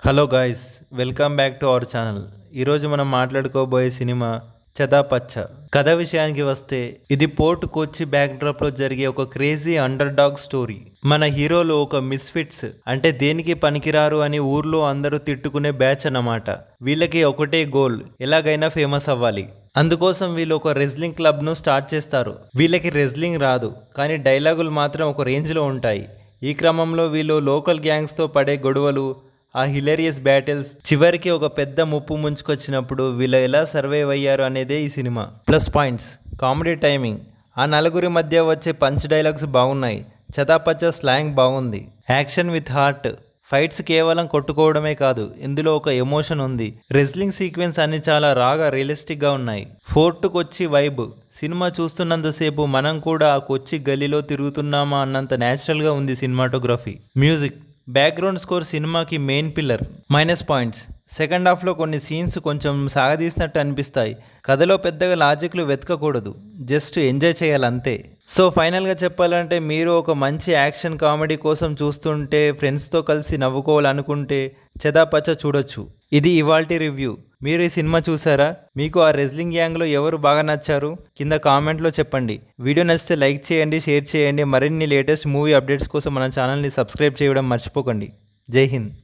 Hello guys, welcome back to our channel. ఈరోజు మనం మాట్లాడుకోబోయే cinema చెదాపచ్చ. కథ విషయానికి వస్తే ఇది పోర్ట్ కొచ్చి బ్యాక్డ్రాప్లో జరిగే ఒక క్రేజీ అండర్ డాగ్ స్టోరీ. మన హీరోలు ఒక మిస్ఫిట్స్, అంటే దేనికి పనికిరారు అని ఊర్లో అందరూ తిట్టుకునే బ్యాచ్ అన్నమాట. వీళ్ళకి ఒకటే గోల్, ఎలాగైనా ఫేమస్ అవ్వాలి. అందుకోసం వీళ్ళు ఒక రెజ్లింగ్ క్లబ్ను స్టార్ట్ చేస్తారు. వీళ్ళకి రెజ్లింగ్ రాదు, కానీ డైలాగులు మాత్రం ఒక రేంజ్లో ఉంటాయి. ఈ క్రమంలో వీళ్ళు లోకల్ గ్యాంగ్స్తో పడే గొడవలు, ఆ హిలేరియస్ బ్యాటిల్స్, చివరికి ఒక పెద్ద ముప్పు ముంచుకొచ్చినప్పుడు వీళ్ళు ఎలా సర్వైవ్ అయ్యారు అనేదే ఈ cinema. Plus points: comedy timing, ఆ నలుగురి మధ్య వచ్చే పంచ్ డైలాగ్స్ బాగున్నాయి. చెదాపచ్చ స్లాంగ్ బాగుంది. యాక్షన్ విత్ హార్ట్, ఫైట్స్ కేవలం కొట్టుకోవడమే కాదు, ఇందులో ఒక ఎమోషన్ ఉంది. రెజ్లింగ్ సీక్వెన్స్ అన్ని చాలా రాగా రియలిస్టిక్గా ఉన్నాయి. ఫోర్ట్ కొచ్చి వైబ్, సినిమా చూస్తున్నంతసేపు మనం కూడా ఆ కొచ్చి గల్లీలో తిరుగుతున్నామా అన్నంత న్యాచురల్గా ఉంది సినిమాటోగ్రఫీ. మ్యూజిక్, బ్యాక్గ్రౌండ్ స్కోర్ సినిమాకి main pillar. Minus points: second హాఫ్లో కొన్ని సీన్స్ కొంచెం సాగదీసినట్టు అనిపిస్తాయి. కథలో పెద్దగా లాజిక్లు వెతకకూడదు, జస్ట్ ఎంజాయ్ చేయాలంతే. సో ఫైనల్గా చెప్పాలంటే, మీరు ఒక మంచి యాక్షన్ కామెడీ కోసం చూస్తుంటే, ఫ్రెండ్స్తో కలిసి నవ్వుకోవాలనుకుంటే చెదాపచ్చ చూడొచ్చు. ఇది ఇవాల్టి రివ్యూ. మీరు ఈ సినిమా చూసారా? మీకు ఆ రెజ్లింగ్ గ్యాంగ్లో ఎవరు బాగా నచ్చారు? కింద కామెంట్లో చెప్పండి. వీడియో నచ్చితే లైక్ చేయండి, షేర్ చేయండి. మరిన్ని లేటెస్ట్ మూవీ అప్డేట్స్ కోసం మన ఛానల్ని సబ్స్క్రైబ్ చేయడం మర్చిపోకండి. జై హింద్.